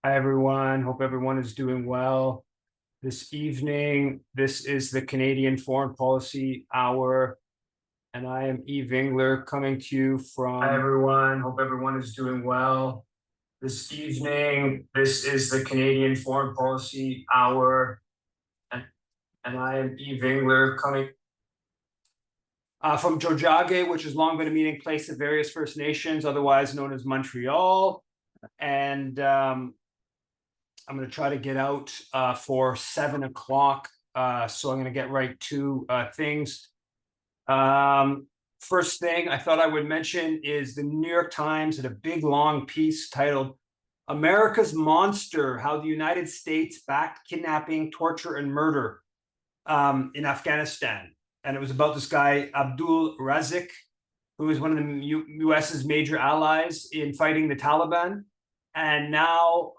Hi, everyone. Hope everyone is doing well this evening. This is the Canadian Foreign Policy Hour, and I am Eve Engler coming to you from. Hi, everyone. Hope everyone is doing well this evening. This is the Canadian Foreign Policy Hour, and I am Eve Engler coming from Tiohtià:ke, which has long been a meeting place of various First Nations, otherwise known as Montreal. And I'm going to try to get out for 7 o'clock. So I'm going to get right to things. First thing I thought I would mention is the New York Times had a big long piece titled "America's Monster: How the United States Backed Kidnapping, Torture, and Murder in Afghanistan." And it was about this guy, Abdul Razik, who is one of the US's major allies in fighting the Taliban. And now,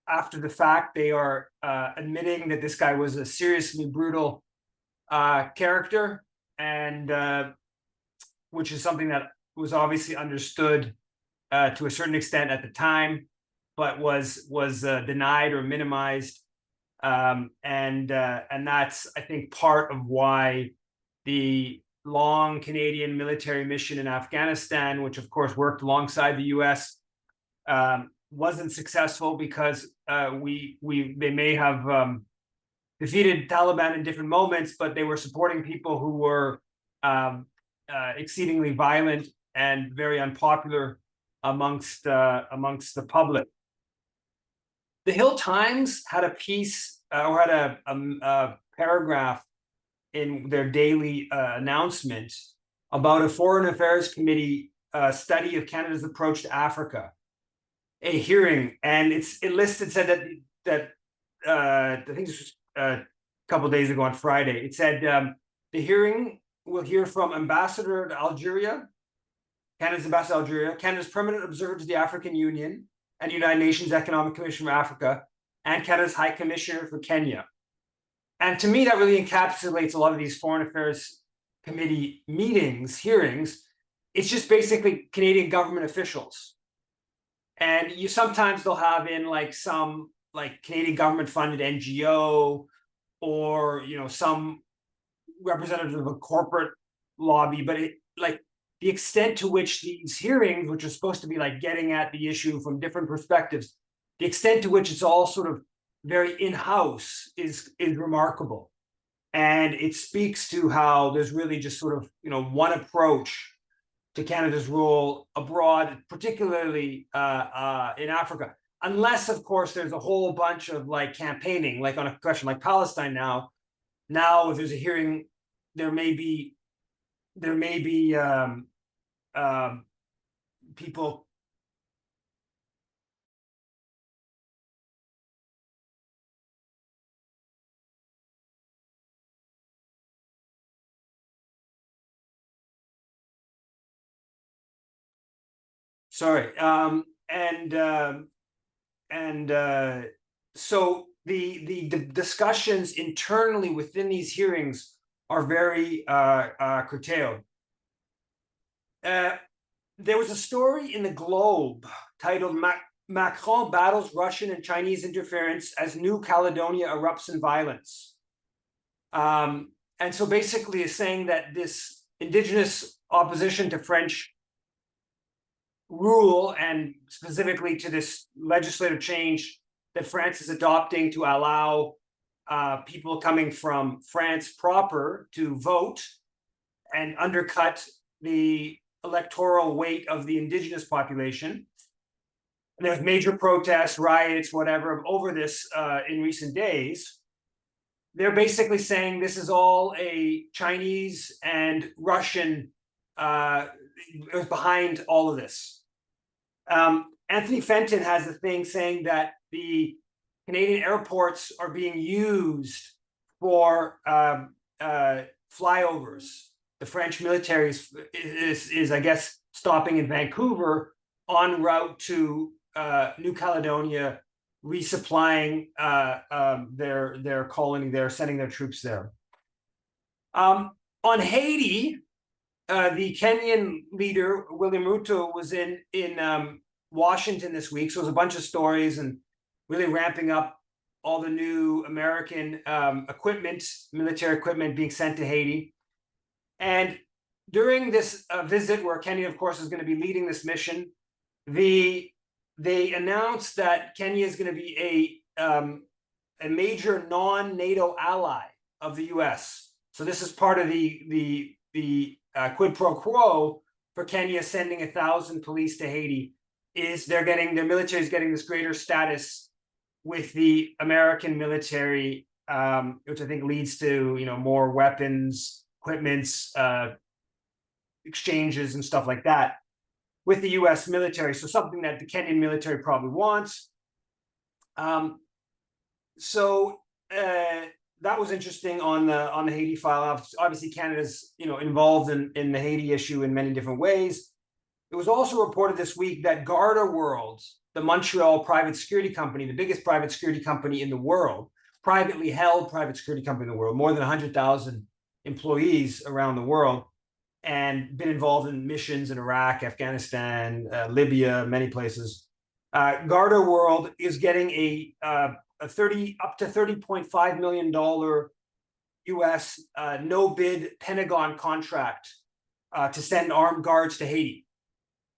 after the fact, they are admitting that this guy was a seriously brutal character, and which is something that was obviously understood to a certain extent at the time, but was denied or minimized. And that's, I think, part of why the long Canadian military mission in Afghanistan, which of course worked alongside the U.S., wasn't successful because they may have defeated Taliban in different moments, but they were supporting people who were exceedingly violent and very unpopular amongst the public. The Hill Times had a piece or had a paragraph in their daily announcement about a Foreign Affairs Committee study of Canada's approach to Africa, a hearing, and it said that I think this was a couple of days ago on Friday. It said the hearing will hear from Ambassador to Algeria, Canada's ambassador to Algeria, Canada's permanent observer to the African Union and United Nations Economic Commission for Africa, and Canada's High Commissioner for Kenya. And to me, that really encapsulates a lot of these Foreign Affairs Committee meetings, hearings. It's just basically Canadian government officials. And sometimes they'll have in like some like Canadian government funded NGO or some representative of a corporate lobby, but the extent to which these hearings, which are supposed to be like getting at the issue from different perspectives, the extent to which it's all sort of very in-house is remarkable. And it speaks to how there's really just sort of one approach to Canada's role abroad, particularly in Africa. Unless, of course, there's a whole bunch of like campaigning, like on a question like Palestine now. Now, if there's a hearing, there may be people. Sorry, so the discussions internally within these hearings are very curtailed. There was a story in the Globe titled "Macron Battles Russian and Chinese Interference as New Caledonia Erupts in Violence." And so basically is saying that this indigenous opposition to French rule, and specifically to this legislative change that France is adopting to allow people coming from France proper to vote and undercut the electoral weight of the indigenous population. And there's major protests, riots, whatever, over this in recent days. They're basically saying this is all a Chinese and Russian behind all of this. Anthony Fenton has a thing saying that the Canadian airports are being used for flyovers. The French military is, I guess, stopping in Vancouver en route to New Caledonia, resupplying their colony there, sending their troops there. On Haiti, the Kenyan leader William Ruto was in Washington this week. So it was a bunch of stories and really ramping up all the new American equipment, military equipment being sent to Haiti. And during this visit, where Kenya, of course, is going to be leading this mission, they announced that Kenya is going to be a major non-NATO ally of the U.S. So this is part of the quid pro quo for Kenya sending 1,000 police to Haiti. Is their military is getting this greater status with the American military, which I think leads to more weapons, equipments, exchanges, and stuff like that with the U.S. military. So something that the Kenyan military probably wants. So that was interesting on the Haiti file. Obviously, Canada's involved in the Haiti issue in many different ways. It was also reported this week that Garda World, the Montreal private security company, the biggest private security company in the world, privately held private security company in the world, more than 100,000 employees around the world, and been involved in missions in Iraq, Afghanistan, Libya, many places. Garda World is getting up to $30.5 million US no bid Pentagon contract to send armed guards to Haiti.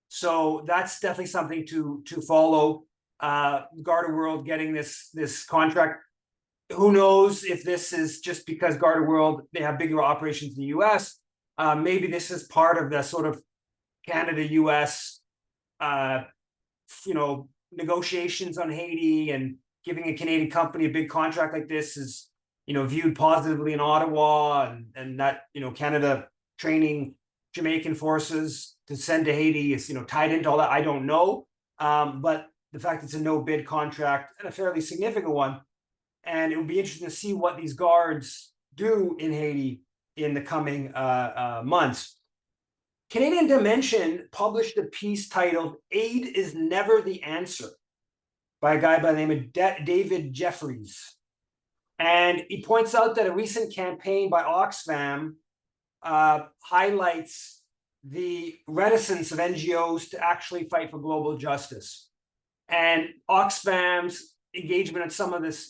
So that's definitely something to follow. Garda World getting this contract. Who knows if this is just because Garda World, they have bigger operations in the US. Maybe this is part of the sort of Canada-US negotiations on Haiti, and giving a Canadian company a big contract like this is viewed positively in Ottawa, and that Canada training Jamaican forces to send to Haiti is tied into all that. I don't know, but the fact it's a no bid contract, and a fairly significant one, and it would be interesting to see what these guards do in Haiti in the coming months. Canadian Dimension published a piece titled "Aid is Never the Answer" by a guy by the name of David Jeffries. And he points out that a recent campaign by Oxfam highlights the reticence of NGOs to actually fight for global justice. And Oxfam's engagement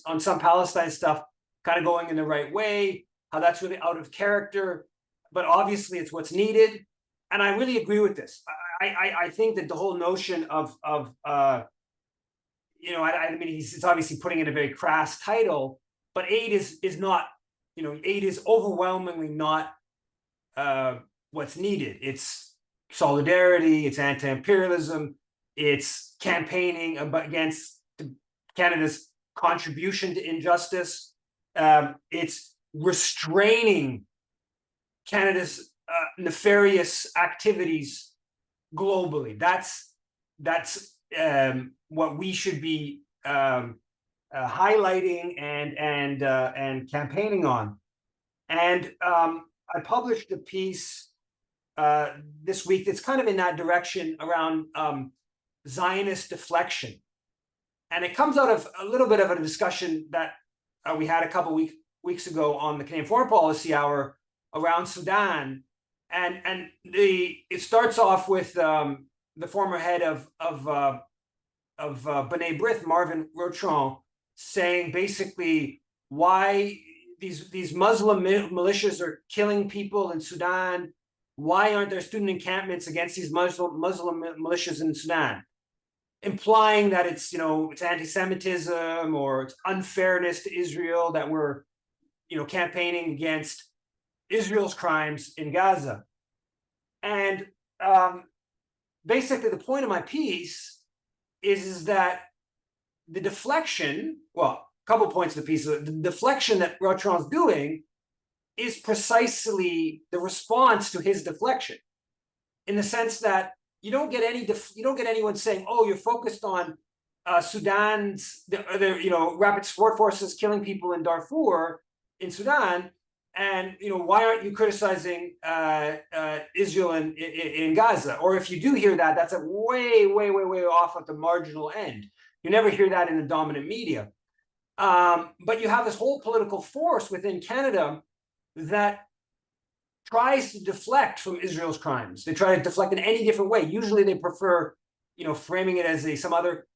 on some Palestine stuff, kind of going in the right way, how that's really out of character, but obviously it's what's needed. And I really agree with this. I think that the whole notion of I mean, it's obviously putting in a very crass title, but aid is not, aid is overwhelmingly not what's needed. It's solidarity, it's anti-imperialism, it's campaigning against Canada's contribution to injustice. It's restraining Canada's nefarious activities globally. That's what we should be highlighting and campaigning on. And I published a piece this week that's kind of in that direction around Zionist deflection. And it comes out of a little bit of a discussion that we had a couple weeks ago on the Canadian Foreign Policy Hour around Sudan. And it starts off with the former head of B'nai B'rith, Marvin Rochon, saying basically why these Muslim militias are killing people in Sudan. Why aren't there student encampments against these Muslim militias in Sudan? Implying that it's anti-Semitism or it's unfairness to Israel, that we're campaigning against Israel's crimes in Gaza. And basically the point of my piece is that the deflection, well, a couple points of the piece, the deflection that Rochon's doing is precisely the response to his deflection, in the sense that you don't get anyone saying, "Oh, you're focused on Sudan's rapid support forces killing people in Darfur in Sudan, and why aren't you criticizing Israel in Gaza?" Or if you do hear that, that's a way off at the marginal end. You never hear that in the dominant media. But you have this whole political force within Canada that tries to deflect from Israel's crimes. They try to deflect in any different way. Usually they prefer framing it as some other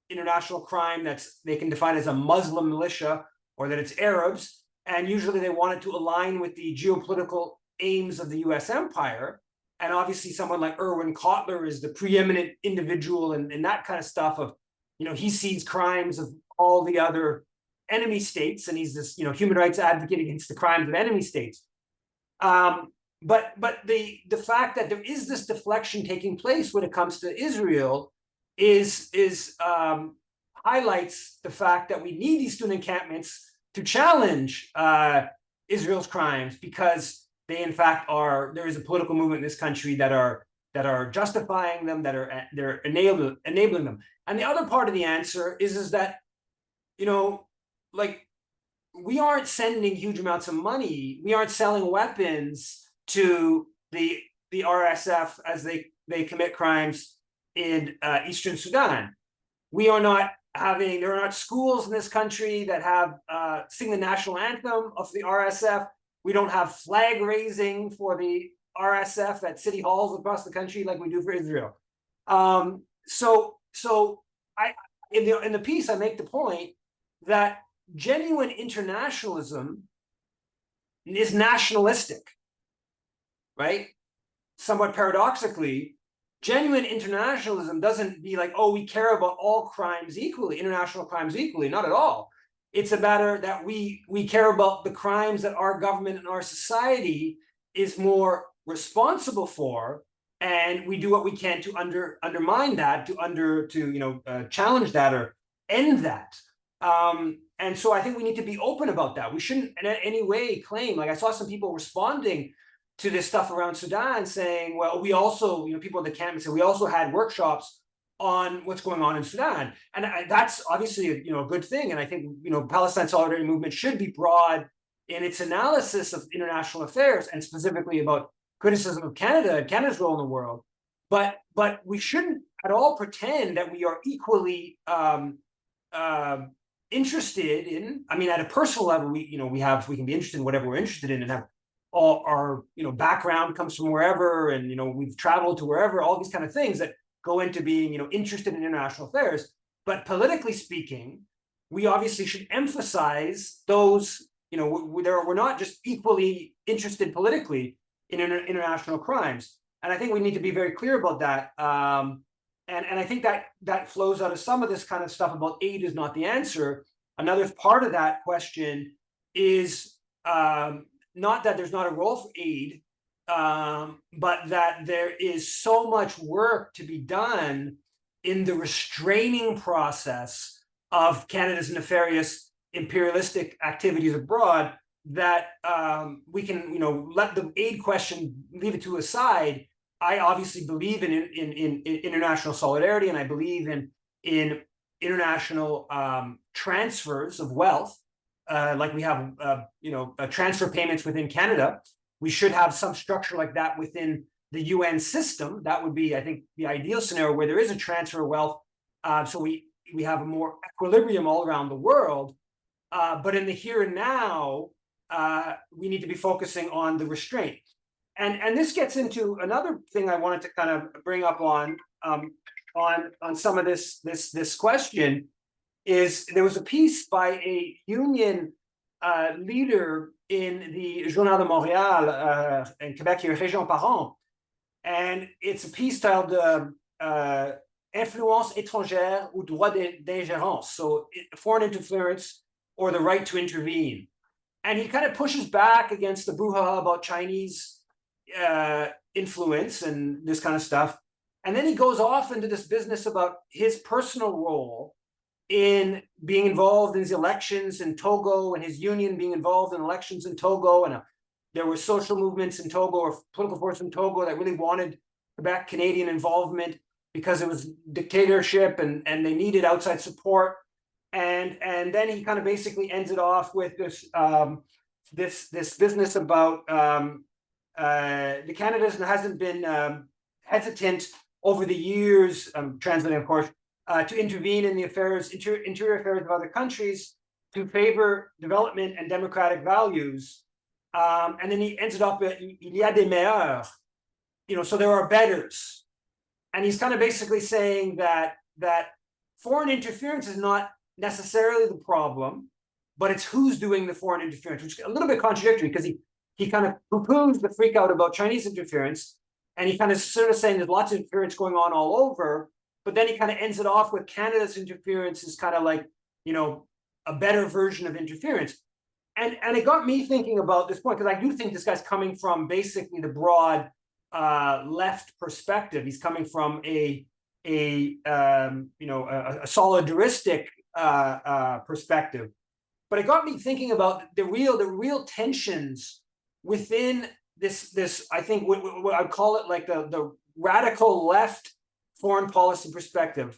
international crime they can define as a Muslim militia, or that it's Arabs, and usually they want it to align with the geopolitical aims of the U.S. empire. And obviously, someone like Erwin Kotler is the preeminent individual in that kind of stuff. Of he sees crimes of all the other enemy states, and he's this human rights advocate against the crimes of enemy states. But the fact that there is this deflection taking place when it comes to Israel is highlights the fact that we need these student encampments to challenge Israel's crimes, because they in fact there is a political movement in this country that are justifying them, they're enabling them. And the other part of the answer is that like, we aren't sending huge amounts of money, we aren't selling weapons to the RSF as they commit crimes in Eastern Sudan. There are not schools in this country that have sing the national anthem of the RSF. We don't have flag raising for the RSF at city halls across the country like we do for Israel. So in the piece, I make the point that genuine internationalism is nationalistic, right? Somewhat paradoxically, genuine internationalism doesn't be like, oh, we care about all crimes equally, international crimes equally. Not at all. It's a matter that we care about the crimes that our government and our society is more responsible for, and we do what we can to undermine that, to challenge that or end that. And so I think we need to be open about that. We shouldn't in any way claim, like I saw some people responding to this stuff around Sudan saying, well, we also, people in the camp said, we also had workshops on what's going on in Sudan. And that's obviously a good thing. And I think, Palestine Solidarity Movement should be broad in its analysis of international affairs, and specifically about criticism of Canada and Canada's role in the world. But we shouldn't at all pretend that we are equally interested in, at a personal level, we can be interested in whatever we're interested in and have all our background comes from wherever, and we've traveled to wherever, all these kind of things that go into being interested in international affairs. But politically speaking, we obviously should emphasize those, we're not just equally interested politically in international crimes. And I think we need to be very clear about that. And I think that flows out of some of this kind of stuff about aid is not the answer. Another part of that question is not that there's not a role for aid, but that there is so much work to be done in the restraining process of Canada's nefarious imperialistic activities abroad, that we can, let the aid question, leave it to a side. I obviously believe in international solidarity, and I believe in international transfers of wealth, like we have, transfer payments within Canada. We should have some structure like that within the UN system. That would be, I think, the ideal scenario where there is a transfer of wealth, so we have a more equilibrium all around the world. But in the here and now, we need to be focusing on the restraint. And this gets into another thing I wanted to kind of bring up on some of this question. Is there was a piece by a union leader in the Journal de Montréal in Quebec here, Région Parent, and it's a piece titled Influence étrangère ou droit d'ingérence, so foreign interference or the right to intervene. And he kind of pushes back against the brouhaha about Chinese influence and this kind of stuff. And then he goes off into this business about his personal role in being involved in the elections in Togo, and his union being involved in elections in Togo. And there were social movements in Togo, or political forces in Togo, that really wanted Quebec Canadian involvement because it was dictatorship and they needed outside support. And then he kind of basically ends it off with this this business about the Canada hasn't been hesitant over the years, translating of course, to intervene in the interior affairs of other countries to favor development and democratic values. And then he ends it up at il y a des meilleurs, so there are betters. and he's kind of basically saying that foreign interference is not necessarily the problem, but it's who's doing the foreign interference, which is a little bit contradictory because he kind of poo-poos the freak out about Chinese interference, and he kind of sort of saying there's lots of interference going on all over, but then he kind of ends it off with Canada's interference is kind of like, a better version of interference. And it got me thinking about this point, because I do think this guy's coming from basically the broad left perspective. He's coming from a solidaristic perspective. But it got me thinking about the real tensions within this I think what I'd call it like the radical left foreign policy perspective,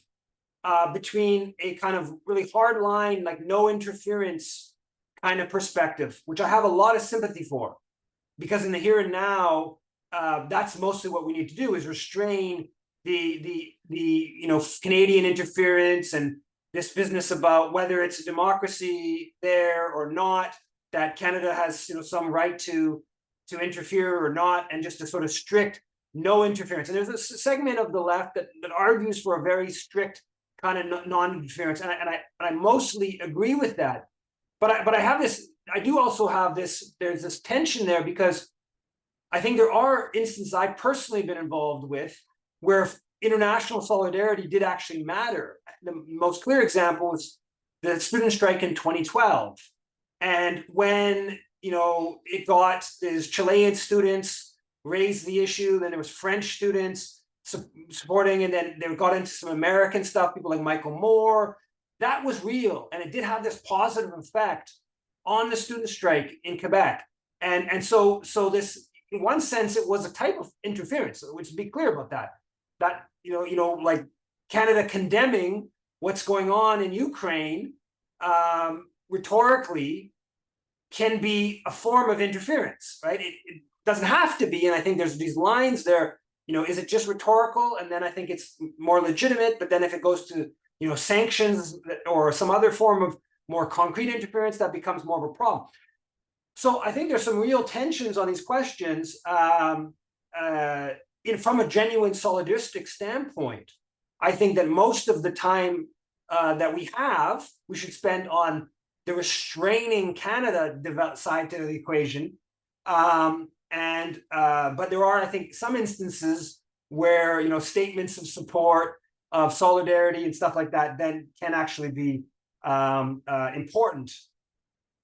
between a kind of really hard line, like no interference kind of perspective, which I have a lot of sympathy for, because in the here and now, that's mostly what we need to do, is restrain the Canadian interference and this business about whether it's a democracy there or not, that Canada has some right to interfere or not, and just a sort of strict no interference. And there's a segment of the left that argues for a very strict kind of non-interference, and I mostly agree with that. But I have this. I do also have this. There's this tension there, because I think there are instances I've personally been involved with where international solidarity did actually matter. The most clear example is the student strike in 2012, and when it got these Chilean students raised the issue, then there was French students supporting, and then they got into some American stuff, people like Michael Moore. That was real, and it did have this positive effect on the student strike in Quebec. And so this, in one sense, it was a type of interference, which, to be clear about that, like Canada condemning what's going on in Ukraine rhetorically can be a form of interference, right? It doesn't have to be, and I think there's these lines there. Is it just rhetorical? And then I think it's more legitimate. But then if it goes to sanctions or some other form of more concrete interference, that becomes more of a problem. So I think there's some real tensions on these questions from a genuine solidaristic standpoint. I think that most of the time that we should spend on the restraining Canada side to the equation. But there are, I think, some instances where statements of support, of solidarity, and stuff like that then can actually be important.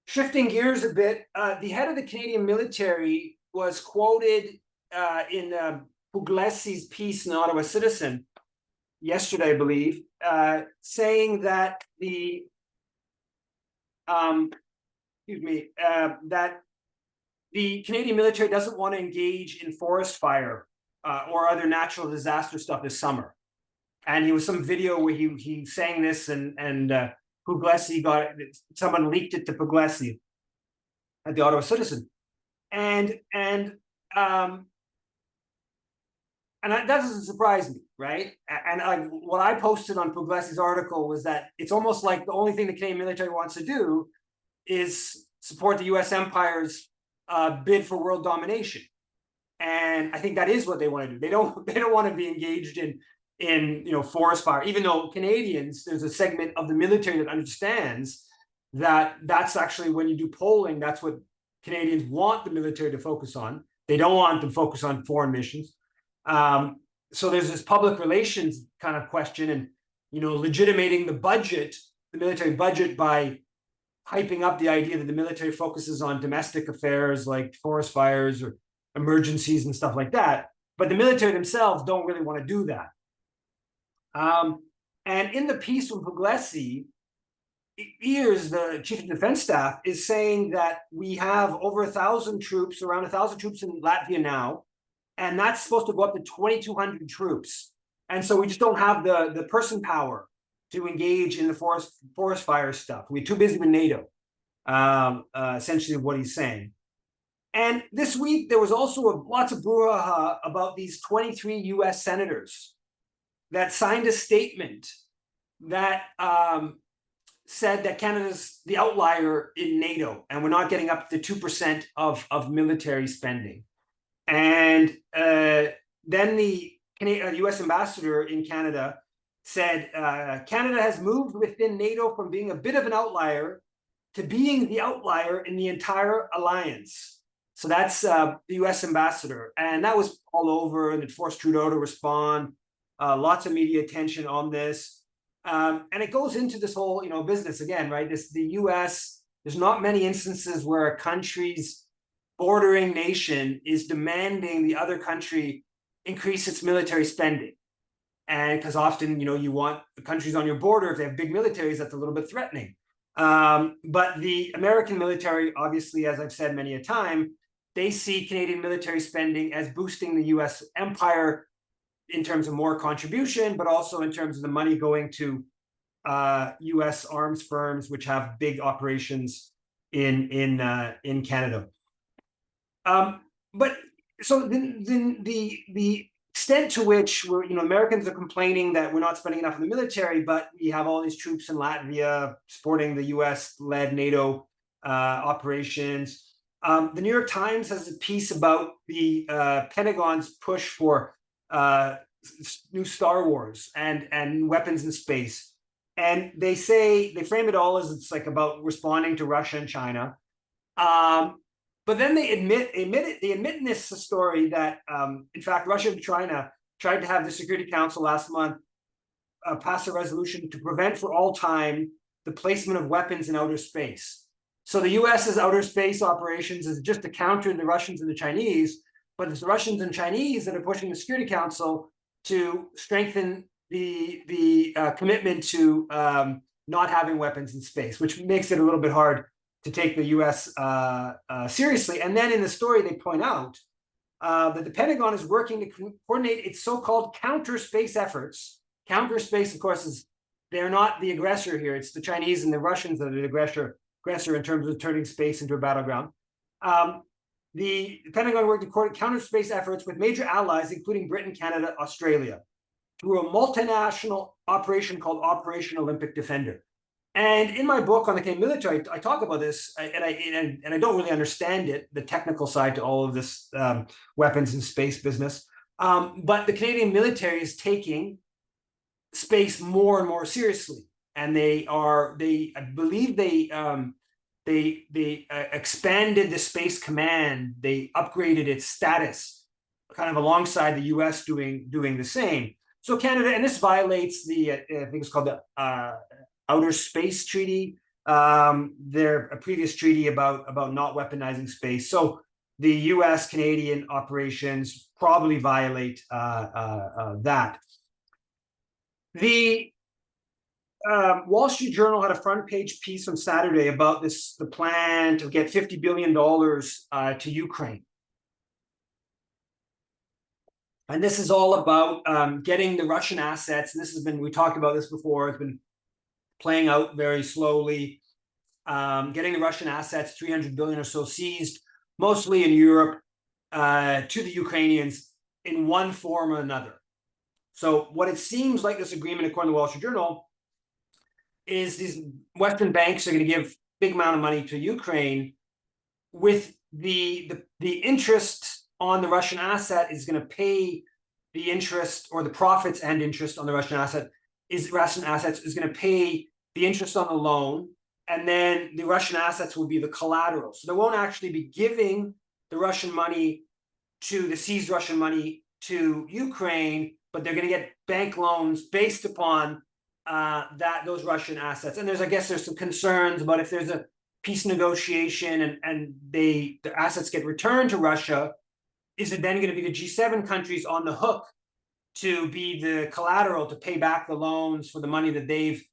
Shifting gears a bit, the head of the Canadian military was quoted in Puglisi's piece in the Ottawa Citizen yesterday, I believe, saying that that the Canadian military doesn't want to engage in forest fire or other natural disaster stuff this summer. And he was some video where he sang this, and Puglisi someone leaked it to Puglisi at the Ottawa Citizen, and that doesn't surprise me, right? And what I posted on Puglisi's article was that it's almost like the only thing the Canadian military wants to do is support the U.S. empire's bid for world domination, and I think that is what they want to do. They don't want to be engaged in forest fire, even though Canadians, there's a segment of the military that understands that that's actually, when you do polling, that's what Canadians want the military to focus on. They don't want them to focus on foreign missions. So there's this public relations kind of question, and legitimating the military budget, by hyping up the idea that the military focuses on domestic affairs like forest fires or emergencies and stuff like that. But the military themselves don't really want to do that. And in the piece from Puglisi, Ears, the chief of defense staff, is saying that we have over 1,000 troops, around 1,000 troops in Latvia now, and that's supposed to go up to 2,200 troops. And so we just don't have the person power to engage in the forest fire stuff. We're too busy with NATO, essentially what he's saying. And this week, there was also lots of brouhaha about these 23 US senators that signed a statement that said that Canada's the outlier in NATO, and we're not getting up to 2% of military spending. And then the U.S. ambassador in Canada said, Canada has moved within NATO from being a bit of an outlier to being the outlier in the entire alliance. So that's the U.S. ambassador. And that was all over, and it forced Trudeau to respond. Lots of media attention on this. And it goes into this whole, business again, right? The U.S., there's not many instances where a country's bordering nation is demanding the other country increase its military spending. And because often, you want the countries on your border, if they have big militaries, that's a little bit threatening. But the American military, obviously, as I've said many a time, they see Canadian military spending as boosting the U.S. empire in terms of more contribution, but also in terms of the money going to U.S. arms firms, which have big operations in Canada. But so the extent to which Americans are complaining that we're not spending enough in the military, but we have all these troops in Latvia supporting the U.S.-led NATO operations. The New York Times has a piece about the Pentagon's push for new Star Wars and weapons in space. And they frame it all as it's like about responding to Russia and China. But then they admit in this story that, in fact, Russia and China tried to have the Security Council last month pass a resolution to prevent for all time the placement of weapons in outer space. So the U.S.'s outer space operations is just to counter the Russians and the Chinese, but it's the Russians and Chinese that are pushing the Security Council to strengthen the commitment to not having weapons in space, which makes it a little bit hard to take the U.S. Seriously. And then in the story, they point out that the Pentagon is working to coordinate its so-called counter space efforts. Counter space, of course, they're not the aggressor here. It's the Chinese and the Russians that are the aggressor in terms of turning space into a battleground. The Pentagon worked to coordinate counter space efforts with major allies, including Britain, Canada, Australia, through a multinational operation called Operation Olympic Defender. And in my book on the Canadian military, I talk about this, and I don't really understand it, the technical side to all of this weapons and space business. But the Canadian military is taking space more and more seriously, and I believe they expanded the Space Command. They upgraded its status, kind of alongside the U.S. doing the same. So Canada, and this violates the I think it's called the Outer Space Treaty, a previous treaty about not weaponizing space. So the U.S.-Canadian operations probably violate that. The Wall Street Journal had a front page piece on Saturday about the plan to get $50 billion to Ukraine. And this is all about getting the Russian assets. And we talked about this before, it's been playing out very slowly. Getting the Russian assets, 300 billion or so seized, mostly in Europe, to the Ukrainians in one form or another. So what it seems like this agreement, according to the Wall Street Journal, is these Western banks are going to give big amount of money to Ukraine, with the interest on the Russian asset is going to pay the interest, or the profits and interest on the Russian assets is going to pay the interest on the loan, and then the Russian assets will be the collateral. So they won't actually be giving the Russian money the seized Russian money to Ukraine, but they're going to get bank loans based upon those Russian assets. And I guess there's some concerns about if there's a peace negotiation and the assets get returned to Russia, is it then going to be the G7 countries on the hook to be the collateral to pay back the loans for the money that they've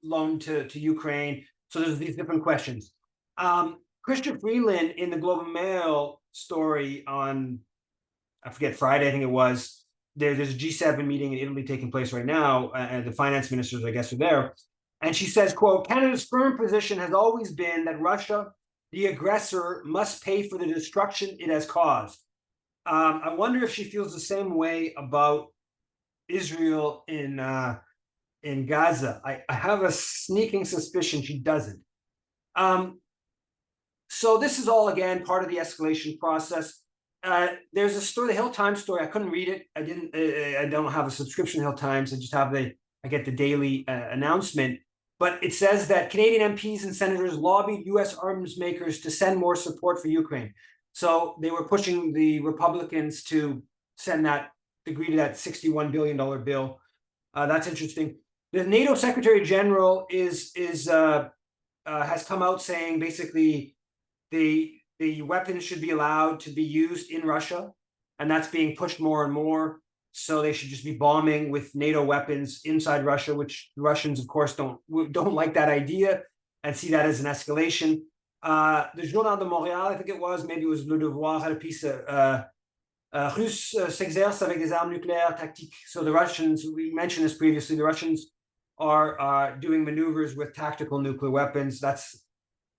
loaned to Ukraine? So there's these different questions. Christian Freeland in the Globe and Mail story on, I forget, Friday, I think it was, there's a G7 meeting in Italy taking place right now, and the finance ministers, I guess, are there. And she says, quote, Canada's firm position has always been that Russia, the aggressor, must pay for the destruction it has caused. I wonder if she feels the same way about Israel in Gaza. I have a sneaking suspicion she doesn't. So this is all, again, part of the escalation process. there's a story, the Hill Times story. I couldn't read it. I don't have a subscription to Hill Times. I just have I get the daily announcement. But it says that Canadian MPs and senators lobbied U.S. arms makers to send more support for Ukraine. So they were pushing the Republicans to agree to that $61 billion bill. That's interesting. The NATO Secretary General has come out saying basically the weapons should be allowed to be used in Russia, and that's being pushed more and more. So they should just be bombing with NATO weapons inside Russia, which the Russians, of course, don't like that idea and see that as an escalation. The Journal de Montréal, I think it was, maybe it was Le Devoir, had a piece Russes s'exercent avec des armes nucléaires tactiques. So the Russians, we mentioned this previously, the Russians are doing maneuvers with tactical nuclear weapons. That's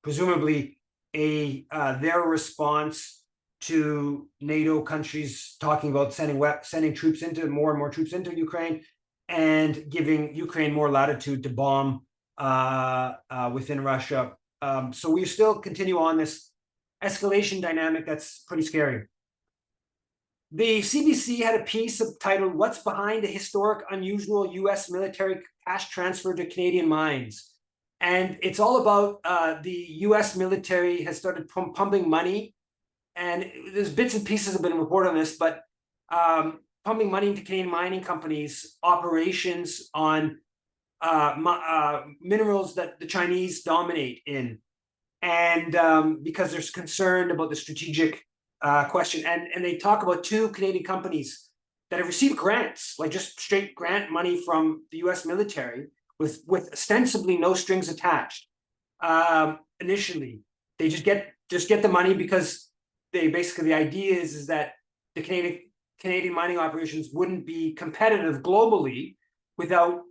presumably their response to NATO countries talking about sending troops more and more troops into Ukraine, and giving Ukraine more latitude to bomb within Russia. So we still continue on this escalation dynamic that's pretty scary. The CBC had a piece titled "What's Behind a Historic Unusual U.S. Military Cash Transfer to Canadian Mines?" And it's all about the U.S. military has started pumping money, and there's bits and pieces have been reported on this, but pumping money into Canadian mining companies' operations on minerals that the Chinese dominate in. And because there's concern about the strategic question. And they talk about 2 Canadian companies that have received grants, like just straight grant money from the U.S. military with ostensibly no strings attached. Initially, they just get the money because they basically, the idea is that the Canadian mining operations wouldn't be competitive globally without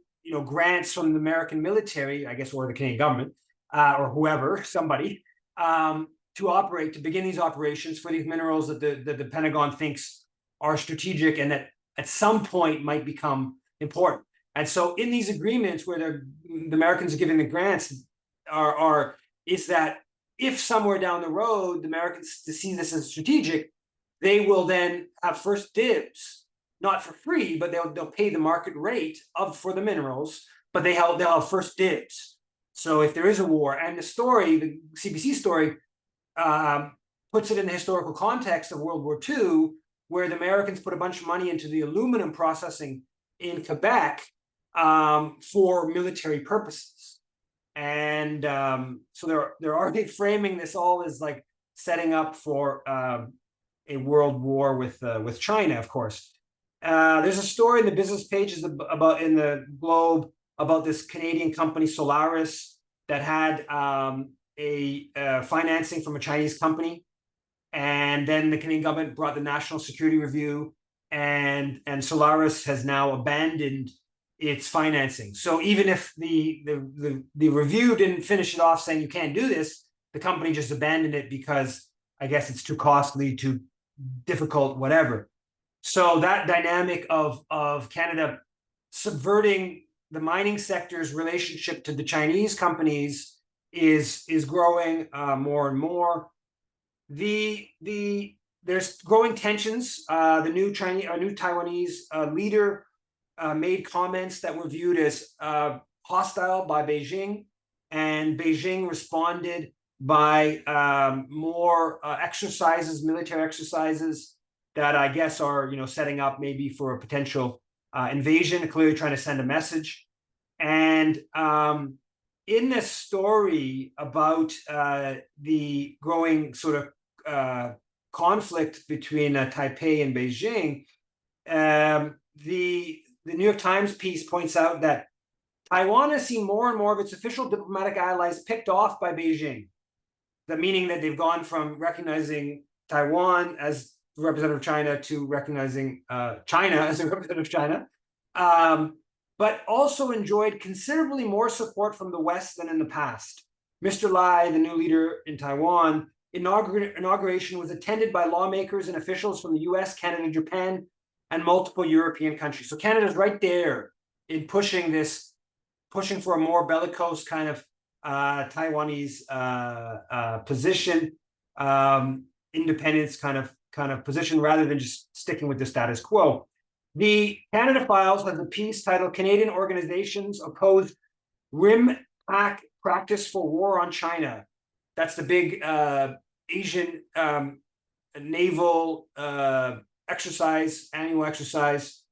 grants from the American military, I guess, or the Canadian government, or whoever, somebody, to begin these operations for these minerals that the Pentagon thinks are strategic and that at some point might become important. And so in these agreements where the Americans are giving the grants is that if somewhere down the road the Americans to see this as strategic, they will then have first dibs, not for free, but they'll pay the market rate for the minerals, but they'll have first dibs. So if there is a war, and the CBC story, puts it in the historical context of World War II, where the Americans put a bunch of money into the aluminum processing in Quebec for military purposes. And so they're already framing this all as like setting up for a world war with China, of course. There's a story in the business pages in the Globe about this Canadian company, Solaris, that had financing from a Chinese company. And then the Canadian government brought the National Security Review, and Solaris has now abandoned its financing. So even if the review didn't finish it off saying you can't do this, the company just abandoned it because I guess it's too costly, too difficult, whatever. So that dynamic of Canada subverting the mining sector's relationship to the Chinese companies is growing more and more. There's growing tensions. The new Taiwanese leader made comments that were viewed as hostile by Beijing, and Beijing responded by more military exercises that I guess are setting up maybe for a potential invasion, clearly trying to send a message. And in this story about the growing sort of conflict between Taipei and Beijing, the New York Times piece points out that Taiwan has seen more and more of its official diplomatic allies picked off by Beijing. That meaning that they've gone from recognizing Taiwan as the representative of China to recognizing China as a representative of China, but also enjoyed considerably more support from the West than in the past. Mr. Lai, the new leader in Taiwan, inauguration was attended by lawmakers and officials from the US, Canada, Japan, and multiple European countries. So Canada's right there in pushing for a more bellicose kind of Taiwanese position, independence kind kind of position rather than just sticking with the status quo. The Canada Files has a piece titled "Canadian Organizations Oppose Rim Pack Practice for War on China." That's the big Asian naval exercise, annual exercise,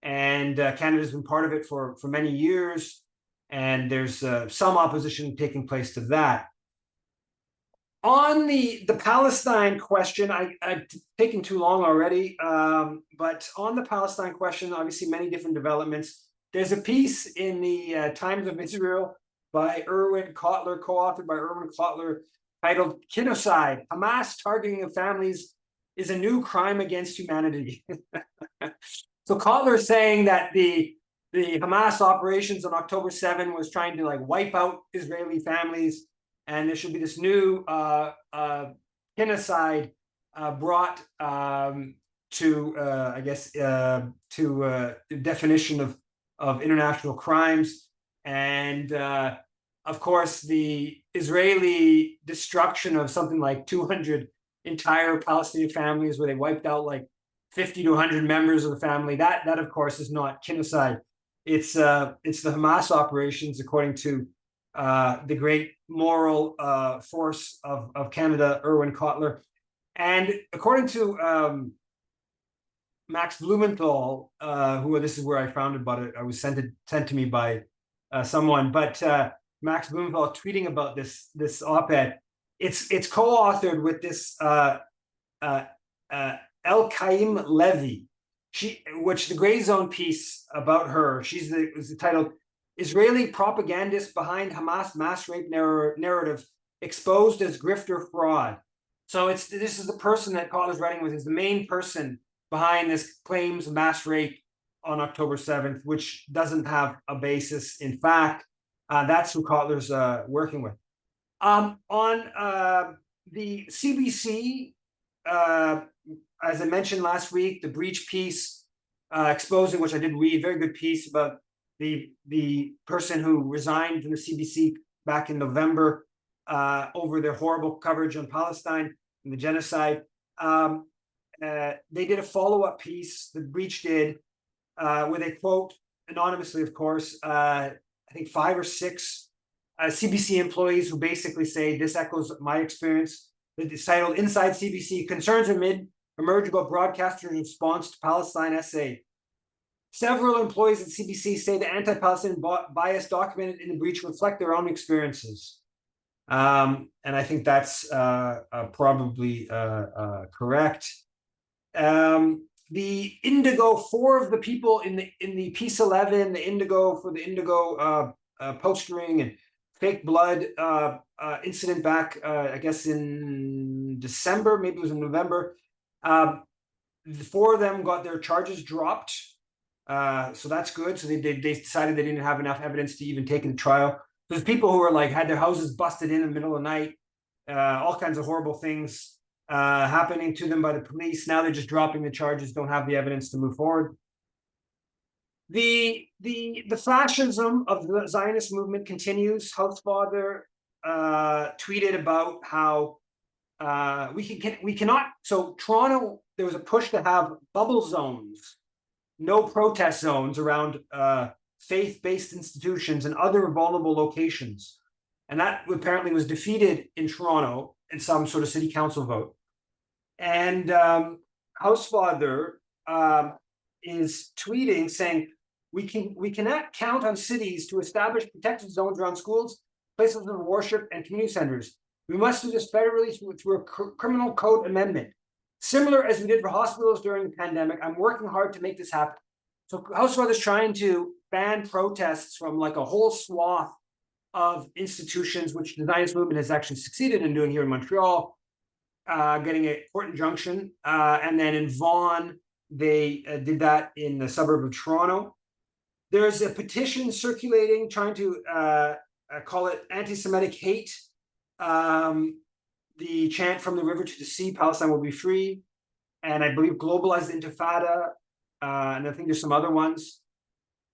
and Canada's been part of it for many years. And there's some opposition taking place to that. On the Palestine question, I've taken too long already, but on the Palestine question, obviously many different developments. There's a piece in the Times of Israel by Erwin Kotler, co-authored by Erwin Kotler, titled "Genocide: Hamas Targeting of Families is a New Crime Against Humanity." So Kotler is saying that the Hamas operations on October 7 was trying to wipe out Israeli families, and there should be this new genocide brought to, I guess, to the definition of international crimes. And of course, the Israeli destruction of something like 200 entire Palestinian families, where they wiped out 50 to 100 members of the family, that of course is not genocide. It's the Hamas operations, according to the great moral force of Canada, Erwin Kotler. And according to Max Blumenthal, this is where I found about it. I was sent to me by someone, but Max Blumenthal tweeting about this op-ed. It's co-authored with this El-Kaim Levy, which the Gray Zone piece about her. Was titled "Israeli Propagandist Behind Hamas Mass Rape Narrative Exposed as Grifter Fraud." So this is the person that Kotler's writing with, is the main person behind this claims of mass rape on October 7th, which doesn't have a basis in fact. That's who Kotler's working with. On the CBC, as I mentioned last week, the breach piece exposing, which I did read, very good piece about the person who resigned from the CBC back in November over their horrible coverage on Palestine and the genocide. They did a follow-up piece, the breach did, where they quote, anonymously of course, I think 5 or 6 CBC employees who basically say, "This echoes my experience." It's titled "Inside CBC, Concerns Emerge about Broadcasters' Response to Palestine Essay." Several employees at CBC say the anti-Palestinian bias documented in the breach reflect their own experiences. And I think that's probably correct. The Indigo, 4 of the people in the Peace 11, the Indigo, for the Indigo postering and fake blood incident back, I guess in December, maybe it was in November. The 4 of them got their charges dropped. So that's good. So they decided they didn't have enough evidence to even take it to trial. There's people who are had their houses busted in the middle of the night, all kinds of horrible things happening to them by the police. Now they're just dropping the charges, don't have the evidence to move forward. The fascism of the Zionist movement continues. Hausfather tweeted about how we cannot. So Toronto, there was a push to have bubble zones, no protest zones around faith-based institutions and other vulnerable locations, and that apparently was defeated in Toronto in some sort of city council vote. And Hausfather is tweeting saying, we cannot count on cities to establish protected zones around schools, places of worship, and community centers. We must do this federally through a criminal code amendment, similar as we did for hospitals during the pandemic. I'm working hard to make this happen. So Hausfather is trying to ban protests from a whole swath of institutions, which the Zionist movement has actually succeeded in doing here in Montreal, getting a court injunction. And then in Vaughan, they did that in the suburb of Toronto. There's a petition circulating trying to call it anti-Semitic hate. The chant "From the river to the sea, Palestine will be free." And I believe globalize the Intifada. And I think there's some other ones.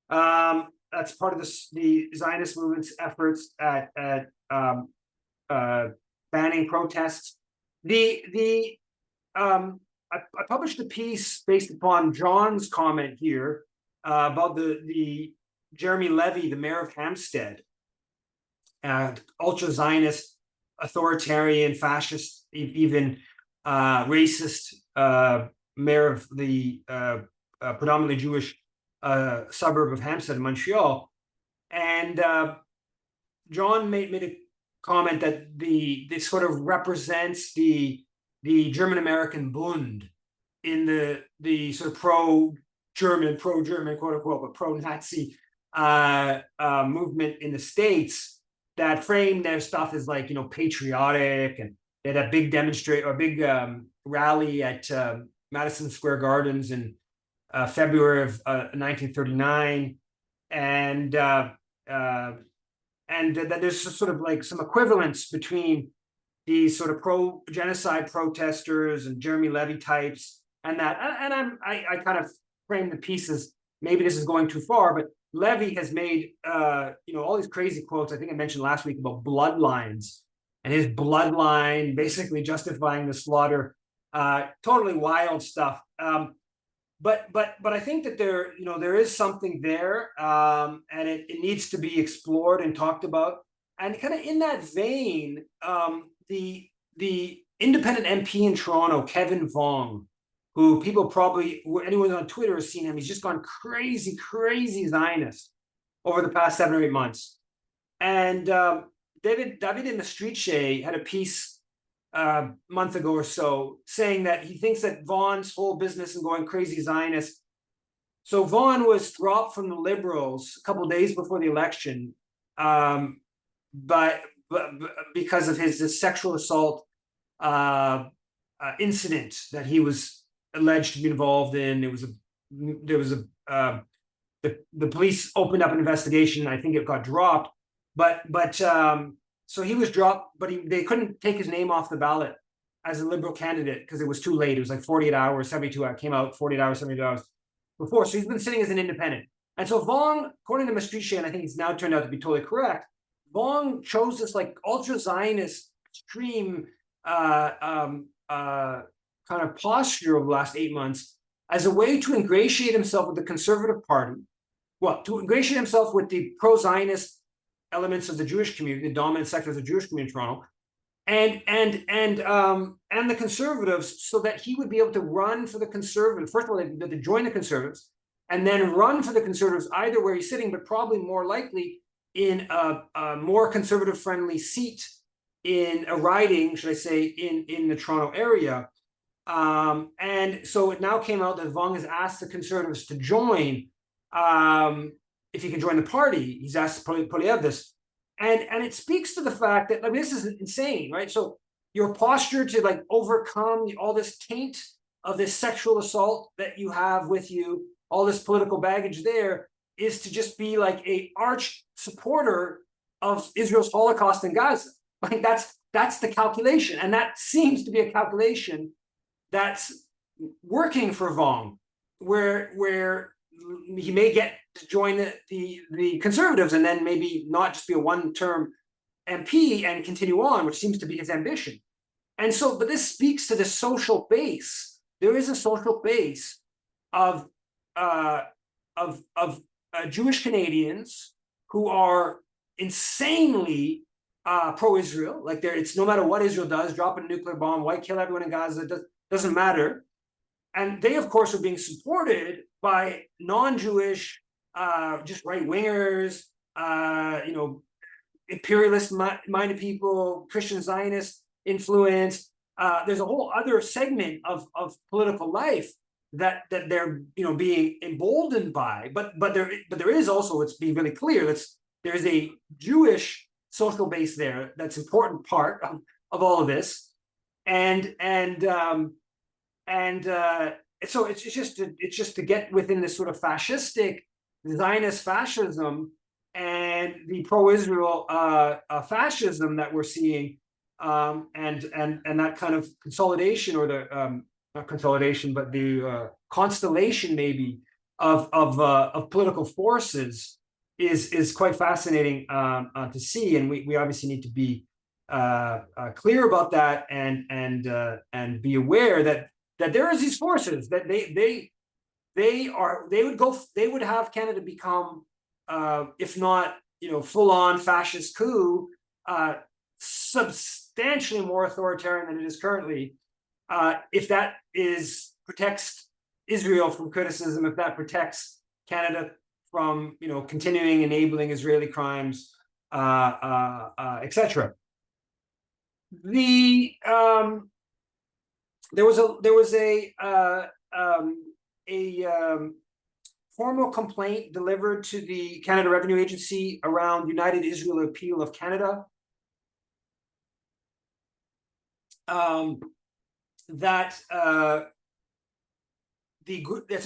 That's part of the Zionist movement's efforts at banning protests. The I published a piece based upon John's comment here about the Jeremy Levy, the mayor of Hampstead, ultra Zionist, authoritarian, fascist, even racist mayor of the predominantly Jewish suburb of Hampstead in Montreal. And John made a comment that this sort of represents the German American Bund in the sort of pro-German, quote unquote, but pro-Nazi movement in the States that framed their stuff as like, patriotic, and they had a big rally at Madison Square Gardens in February of 1939, and that there's sort of like some equivalence between these sort of pro-genocide protesters and Jeremy Levy types, and I kind of frame the pieces. Maybe this is going too far, but Levy has made all these crazy quotes. I think I mentioned last week about bloodlines and his bloodline basically justifying the slaughter. Totally wild stuff. But I think that there is something there, and it needs to be explored and talked about. And kind of in that vein, the independent MP in Toronto, Kevin Vaughn, who people probably, anyone on Twitter has seen him, he's just gone crazy Zionist over the past 7 or 8 months. And David in the Street Shea had a piece a month ago or so saying that he thinks that Vaughn's whole business in going crazy Zionist. So Vaughan was dropped from the Liberals a couple of days before the election, but because of his sexual assault incident that he was alleged to be involved in. The police opened up an investigation. I think it got dropped, but so he was dropped, but they couldn't take his name off the ballot as a Liberal candidate because it was too late. It was like 48 hours, 72 hours, came out 48 hours, 72 hours before. So he's been sitting as an independent. And so Vaughn, according to Maastrichtian, and I think he's now turned out to be totally correct, Vaughn chose this like ultra-Zionist extreme kind of posture over the last 8 months as a way to ingratiate himself with the Conservative Party, to ingratiate himself with the pro-Zionist elements of the Jewish community, the dominant sectors of the Jewish community in Toronto, and the Conservatives, so that he would be able to run for the Conservatives. First of all, to join the Conservatives, and then run for the Conservatives either where he's sitting, but probably more likely in a more Conservative-friendly seat in a riding, should I say, in the Toronto area. And so it now came out that Vaughn has asked the Conservatives to join, if he can join the party. He's asked Polyev this. And it speaks to the fact that, this is insane, right? So your posture to like overcome all this taint of this sexual assault that you have with you, all this political baggage there, is to just be like a arch supporter of Israel's Holocaust in Gaza. Like that's the calculation. And that seems to be a calculation that's working for Vaughn, where he may get to join the Conservatives and then maybe not just be a one-term MP and continue on, which seems to be his ambition. And so, but this speaks to the social base. There is a social base of Jewish Canadians who are insanely pro-Israel. Like it's no matter what Israel does, drop a nuclear bomb, white kill everyone in Gaza, doesn't matter. And they, of course, are being supported by non-Jewish, just right-wingers, imperialist-minded people, Christian Zionist influence. There's a whole other segment of political life that they're being emboldened by. But there is also, let's be really clear, there is a Jewish social base there that's an important part of all of this. So it's just to get within this sort of fascistic Zionist fascism and the pro-Israel fascism that we're seeing, and that kind of consolidation, or the not consolidation, but the constellation maybe of political forces is quite fascinating to see, and we obviously need to be clear about that and be aware that that there is these forces that they would have Canada become, if not full-on fascist coup, substantially more authoritarian than it is currently, if that protects Israel from criticism, if that protects Canada from continuing enabling Israeli crimes, etc. There was a formal complaint delivered to the Canada Revenue Agency around United Israel Appeal of Canada, that's an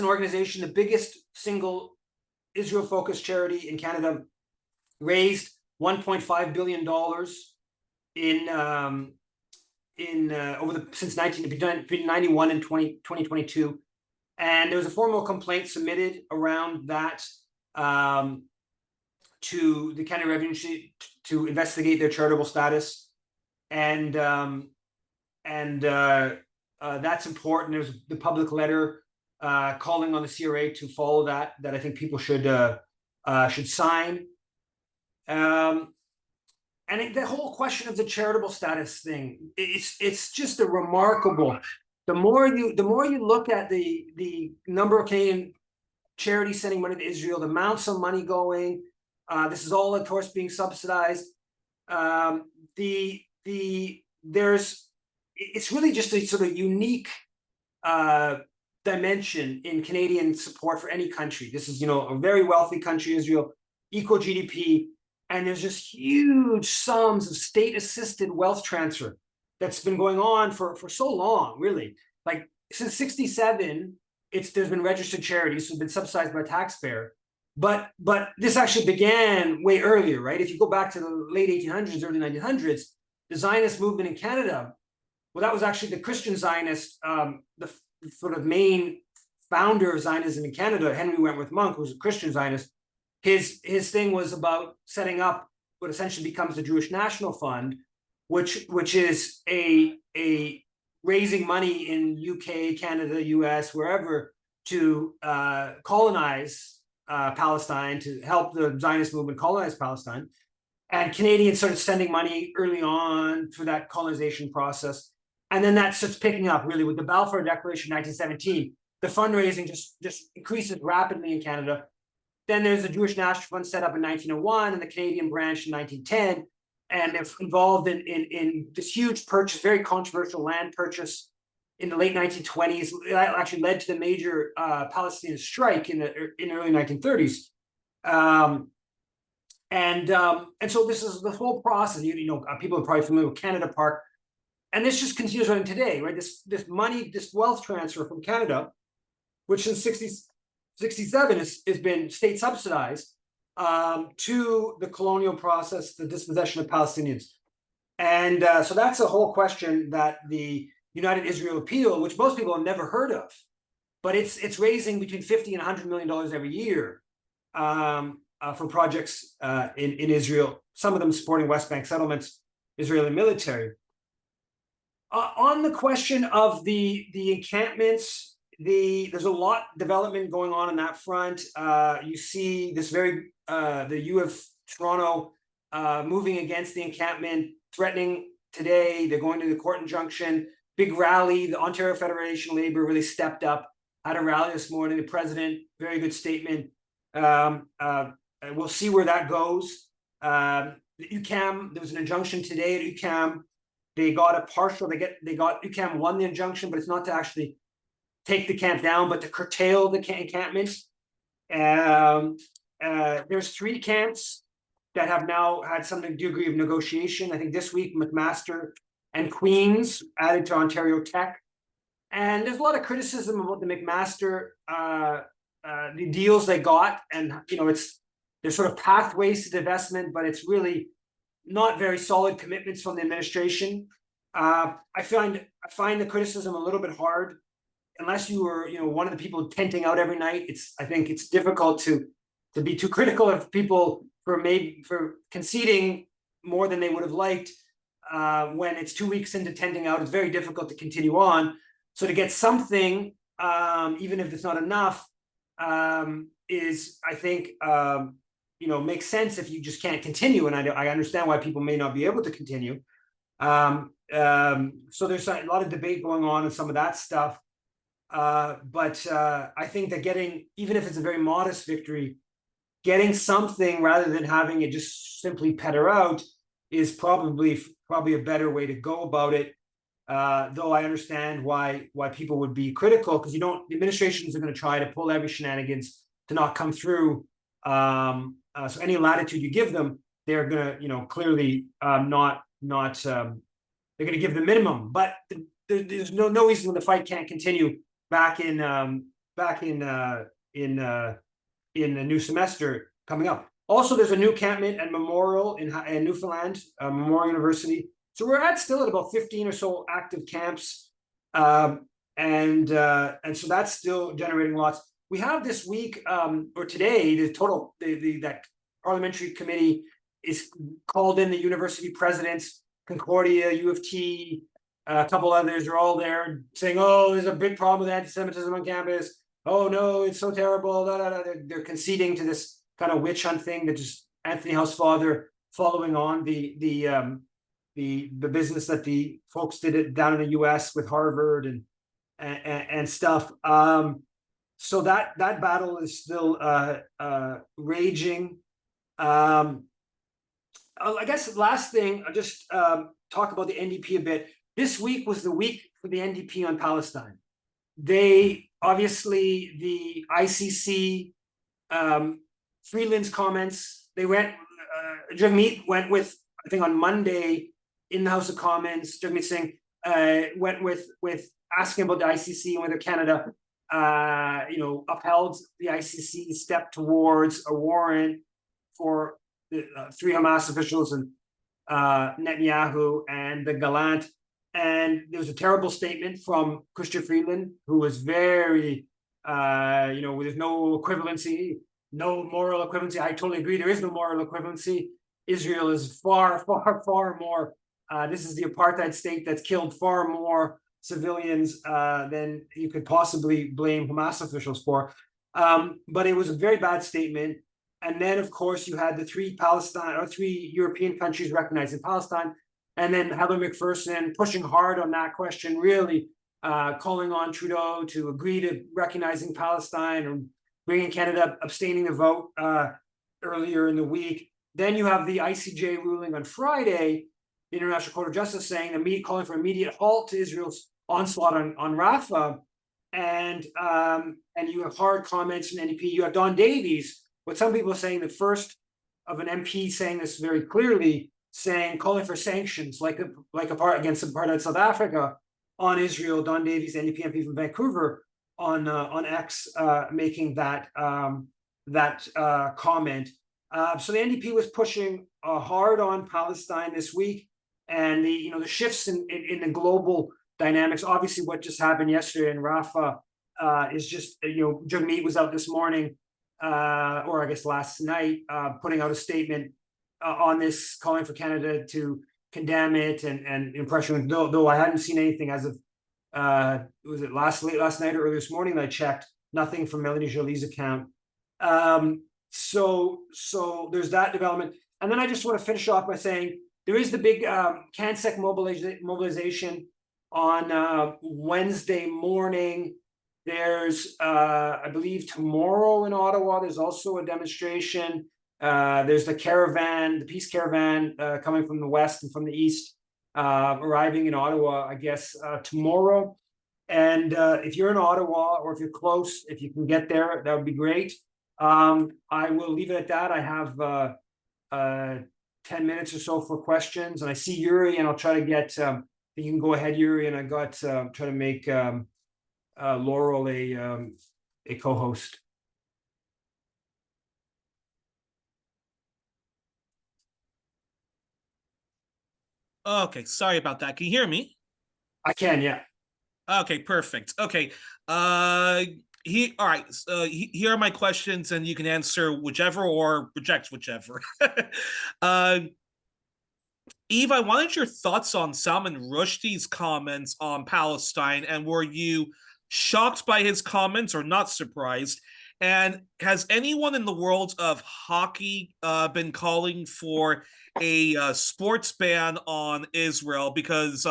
organization, the biggest single Israel-focused charity in Canada, raised $1.5 billion between 91 and 2022. And there was a formal complaint submitted around that to the Canada Revenue Agency to investigate their charitable status, and that's important. There's the public letter calling on the CRA to follow that I think people should sign. And the whole question of the charitable status thing, it's just a remarkable. The more you look at the number of Canadian charities sending money to Israel, the amounts of money going, this is all, of course, being subsidized. It's really just a sort of unique dimension in Canadian support for any country. This is a very wealthy country, Israel, equal GDP, and there's just huge sums of state-assisted wealth transfer that's been going on for so long, really. Like since '67, there's been registered charities who've been subsidized by taxpayer. But this actually began way earlier, right? If you go back to the late 1800s, early 1900s, the Zionist movement in Canada, well, that was actually the Christian Zionist, the sort of main founder of Zionism in Canada, Henry Wentworth Monk, who was a Christian Zionist. His thing was about setting up what essentially becomes the Jewish National Fund, which is a raising money in UK, Canada, US, wherever, to colonize Palestine, to help the Zionist movement colonize Palestine. And Canadians started sending money early on through that colonization process. And then that starts picking up really with the Balfour Declaration in 1917. The fundraising just increases rapidly in Canada. Then there's the Jewish National Fund set up in 1901 and the Canadian branch in 1910. And they're involved in this huge purchase, very controversial land purchase in the late 1920s. That actually led to the major Palestinian strike in the early 1930s. And so this is the whole process. People are probably familiar with Canada Park. And this just continues on today, right? This money, this wealth transfer from Canada, which in 67 has been state subsidized, to the colonial process, the dispossession of Palestinians. And so that's a whole question that the United Israel Appeal, which most people have never heard of, but it's raising between $50 and $100 million every year for projects in Israel, some of them supporting West Bank settlements, Israeli military. On the question of the encampments, there's a lot of development going on that front. You see this the U of Toronto moving against the encampment, threatening today. They're going to the court injunction. Big rally. The Ontario Federation of Labour really stepped up. Had a rally this morning. The president, very good statement. We'll see where that goes. The UQAM, there was an injunction today at UQAM. They got a partial. UQAM won the injunction, but it's not to actually take the camp down, but to curtail the encampment. There's 3 camps that have now had some degree of negotiation. I think this week, McMaster and Queen's added to Ontario Tech. And there's a lot of criticism about the McMaster, the deals they got. And, there's sort of pathways to divestment, but it's really not very solid commitments from the administration. I find the criticism a little bit hard. Unless you were, one of the people tenting out every night, I think it's difficult to be too critical of people for conceding more than they would have liked when it's 2 weeks into tenting out. It's very difficult to continue on. So to get something, even if it's not enough, is, I think, makes sense if you just can't continue. And I understand why people may not be able to continue. So there's a lot of debate going on and some of that stuff. But I think that getting, even if it's a very modest victory, getting something rather than having it just simply petter out is probably a better way to go about it. Though I understand why people would be critical, because the administrations are going to try to pull every shenanigans to not come through. So any latitude you give them, they're going to, clearly not they're going to give the minimum. But there's no reason the fight can't continue back in the new semester coming up. Also, there's a new encampment and memorial in Newfoundland, Memorial University. So we're still at about 15 or so active camps, and so that's still generating lots. We have this week or today that parliamentary committee is called in the university presidents, Concordia, U of T, a couple others are all there saying, "Oh, there's a big problem with anti-Semitism on campus. Oh no, it's so terrible." They're conceding to this kind of witch hunt thing that just Anthony House father following on the business that the folks did it down in the US with Harvard and stuff. So that battle is still raging. I guess last thing, I'll just talk about the NDP a bit. This week was the week for the NDP on Palestine. They obviously, the ICC, Freeland's comments, they went, Jagmeet went with, I think on Monday in the House of Commons, Jagmeet Singh went with asking about the ICC and whether Canada, upheld the ICC step towards a warrant for the 3 Hamas officials and Netanyahu and the Gallant. And there was a terrible statement from Chrystia Freeland, who was very, there's no equivalency, no moral equivalency. I totally agree. There is no moral equivalency. Israel is far, far, far more. This is the apartheid state that's killed far more civilians than you could possibly blame Hamas officials for. But it was a very bad statement. And then, of course, you had the 3 European countries recognizing Palestine. And then Heather McPherson pushing hard on that question, really calling on Trudeau to agree to recognizing Palestine and bringing Canada abstaining the vote earlier in the week. Then you have the ICJ ruling on Friday, the International Court of Justice saying calling for immediate halt to Israel's onslaught on Rafah. And you have hard comments from NDP. You have Don Davies, what some people are saying, the first of an MP saying this very clearly, calling for sanctions like against apartheid South Africa on Israel. Don Davies, NDP MP from Vancouver, on X, making that comment. So the NDP was pushing hard on Palestine this week, and the shifts in the global dynamics. Obviously, what just happened yesterday in Rafah is just Jagmeet was out this morning, or I guess last night, putting out a statement on this, calling for Canada to condemn it and pressuring. Though I hadn't seen anything as of was it late last night or early this morning that I checked. Nothing from Melanie Jolie's account. So there's that development. And then I just want to finish off by saying there is the big CanSec mobilization on Wednesday morning. There's, I believe, tomorrow in Ottawa, there's also a demonstration. There's the caravan, the peace caravan coming from the west and from the east, arriving in Ottawa, I guess, tomorrow. And if you're in Ottawa or if you're close, if you can get there, that would be great. I will leave it at that. I have 10 minutes or so for questions, and I see Yuri, and I'll try to get. You can go ahead, Yuri, and I got try to make Laurel a co-host. Okay, sorry about that. Can you hear me? I can, yeah. Okay, perfect. Okay, all right. Here are my questions, and you can answer whichever or reject whichever. Eve, I wanted your thoughts on Salman Rushdie's comments on Palestine, and were you shocked by his comments or not surprised? And has anyone in the world of hockey been calling for a sports ban on Israel? Because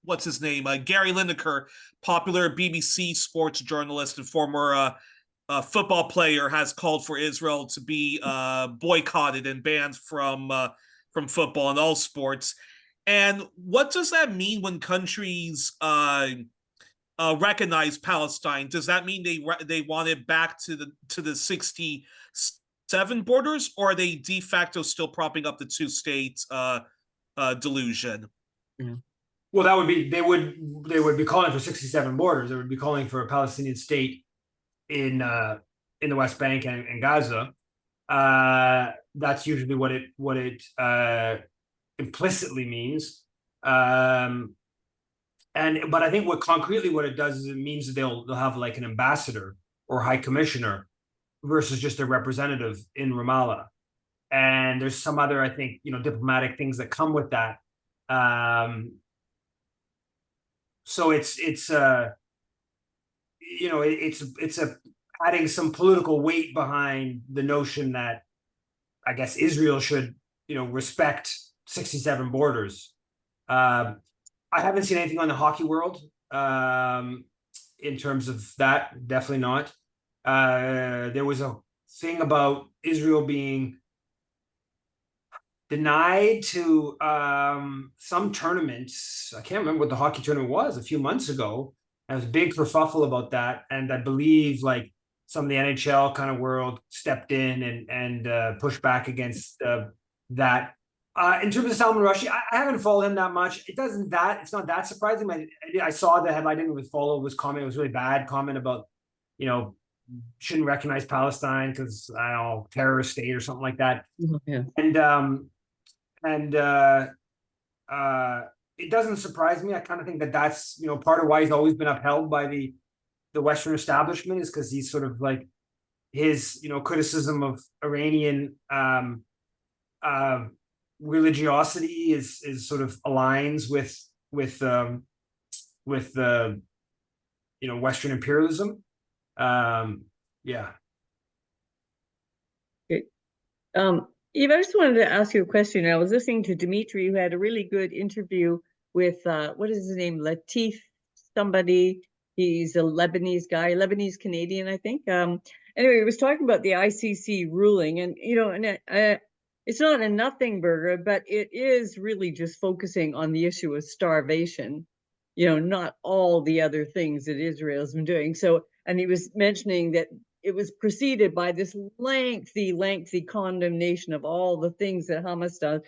what's his name? Gary Lineker, popular BBC sports journalist and former football player, has called for Israel to be boycotted and banned from football and all sports. And what does that mean when countries recognize Palestine? Does that mean they want it back to the 67 borders, or are they de facto still propping up the two states delusion? Yeah. Well, that would be they would be calling for 67 borders. They would be calling for a Palestinian state in the West Bank and Gaza. That's usually what it implicitly means. But I think what it does is it means that they'll have like an ambassador or high commissioner versus just a representative in Ramallah. And there's some other, I think, diplomatic things that come with that. So it's adding some political weight behind the notion that I guess Israel should, respect 67 borders. I haven't seen anything on the hockey world in terms of that. Definitely not. There was a thing about Israel being denied to some tournaments. I can't remember what the hockey tournament was a few months ago. There was a big kerfuffle about that, and I believe like some of the NHL kind of world stepped in and pushed back against that. In terms of Salman Rushdie, I haven't followed him that much. It's not that surprising. I saw the headline, I didn't really follow his comment. It was a really bad comment about, shouldn't recognize Palestine because, I don't know, terrorist state or something like that. Yeah. And it doesn't surprise me. I kind of think that that's, part of why he's always been upheld by the Western establishment, is because he's sort of like his, criticism of Iranian religiosity is sort of aligns with the Western imperialism. Yeah. Okay. Eve, I just wanted to ask you a question. I was listening to Dimitri, who had a really good interview with what is his name, Latif somebody. He's a Lebanese guy, Lebanese Canadian, I think. Anyway, he was talking about the ICC ruling, and it's not a nothing burger, but it is really just focusing on the issue of starvation, not all the other things that Israel's been doing. So, and he was mentioning that it was preceded by this lengthy condemnation of all the things that Hamas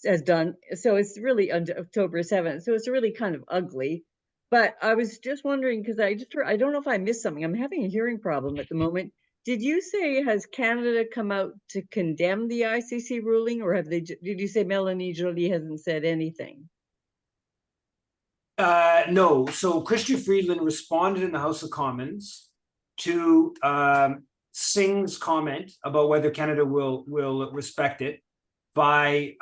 has done. So it's really on October 7th. So it's really kind of ugly. But I was just wondering, because I don't know if I missed something. I'm having a hearing problem at the moment. Did you say, has Canada come out to condemn the ICC ruling, or did you say Melanie Joly hasn't said anything? No. So Chrystia Freeland responded in the House of Commons to Singh's comment about whether Canada will respect it by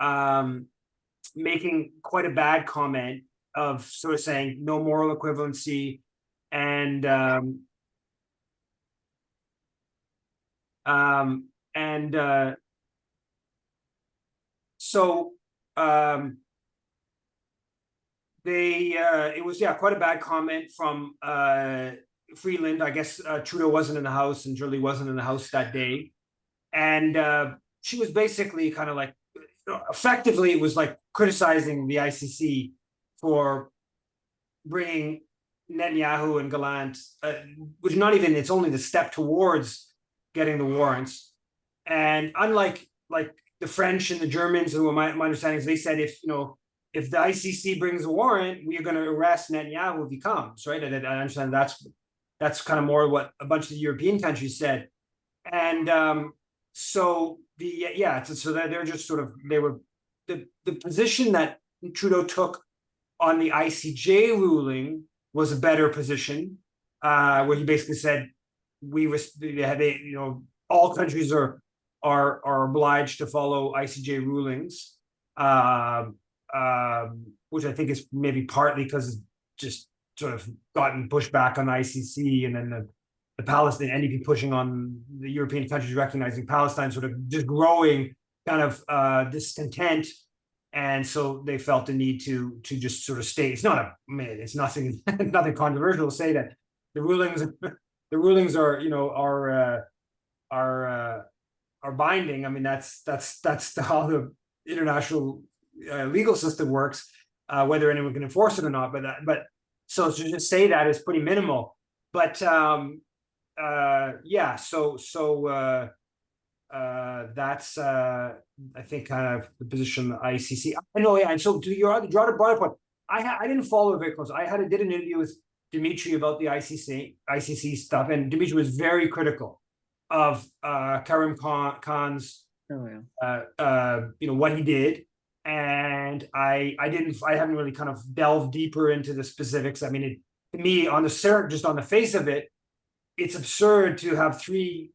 making quite a bad comment of sort of saying no moral equivalency and so it was quite a bad comment from Freeland. I guess Trudeau wasn't in the House and Joly wasn't in the House that day, and she was basically kind of like, effectively, it was like criticizing the ICC for bringing Netanyahu and Gallant, which not even, it's only the step towards getting the warrants. And unlike like the French and the Germans, who my understanding is they said if the ICC brings a warrant, we are going to arrest Netanyahu if he comes, right? And I understand that's kind of more what a bunch of the European countries said. And so they're just sort of, the position that Trudeau took on the ICJ ruling was a better position, where he basically said all countries are obliged to follow ICJ rulings, which I think is maybe partly because it's just sort of gotten pushed back on the ICC, and then the Palestine NDP pushing on the European countries recognizing Palestine, sort of just growing kind of discontent. And so they felt the need to just sort of state, it's not it's nothing nothing controversial to say that the rulings are, you know, are binding. I mean, that's how the international legal system works, whether anyone can enforce it or not. But so to just say that is pretty minimal. But yeah, so that's I think kind of the position of the ICC. I know, yeah. And so to your other broader point, I didn't follow it very close. did an interview with Dimitri about the ICC stuff, and Dimitri was very critical of Karim Khan's you know, what he did. And I haven't really kind of delved deeper into the specifics. I mean, to me, just on the face of it, it's absurd to have 3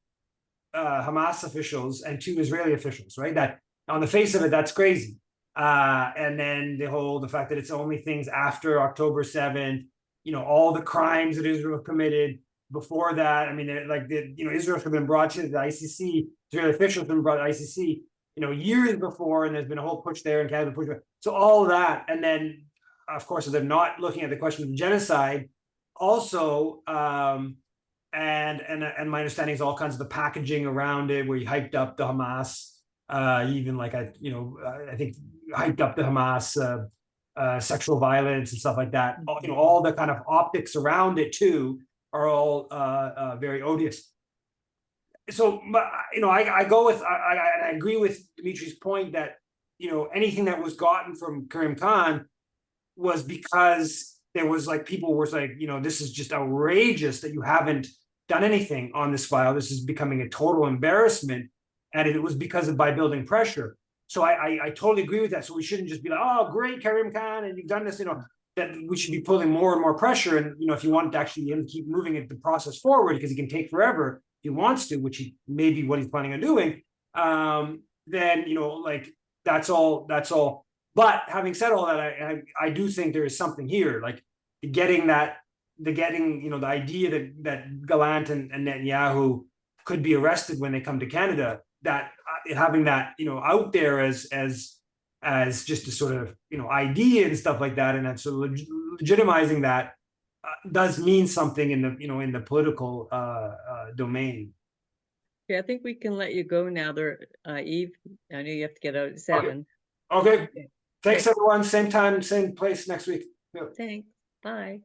Hamas officials and 2 Israeli officials, right? That on the face of it, that's crazy. And then the fact that it's only things after October 7th, you know, all the crimes that Israel committed before that. I mean, you know, Israel have been brought to the ICC, Israeli officials have been brought to the ICC, you know, years before, and there's been a whole push there and Canada push there. So all of that, and then of course, they're not looking at the question of genocide. Also, and my understanding is all kinds of the packaging around it, where you hyped up the Hamas, even like I think hyped up the Hamas sexual violence and stuff like that. You know, all the kind of optics around it too are all very odious. So, you know, I go with I agree with Dimitri's point that, you know, anything that was gotten from Karim Khan was because there was like people were like, you know, this is just outrageous that you haven't done anything on this file. This is becoming a total embarrassment, and it was because of by building pressure. So I totally agree with that. So we shouldn't just be like, oh, great, Karim Khan, and you've done this. You know, that we should be pulling more and more pressure. And you know, if you want to actually keep moving the process forward, because it can take forever if he wants to, which may be what he's planning on doing, then you know, like that's all. But having said all that, I do think there is something here, like getting you know, the idea that Gallant and Netanyahu could be arrested when they come to Canada, that having that, you know, out there as just a sort of, you know, idea and stuff like that, and that's so legitimizing that does mean something in the, you know, in the political domain. Yeah, I think we can let you go now there, Eve. I know you have to get out at 7. Okay. Thanks everyone. Same time, same place next week. Thanks. Bye.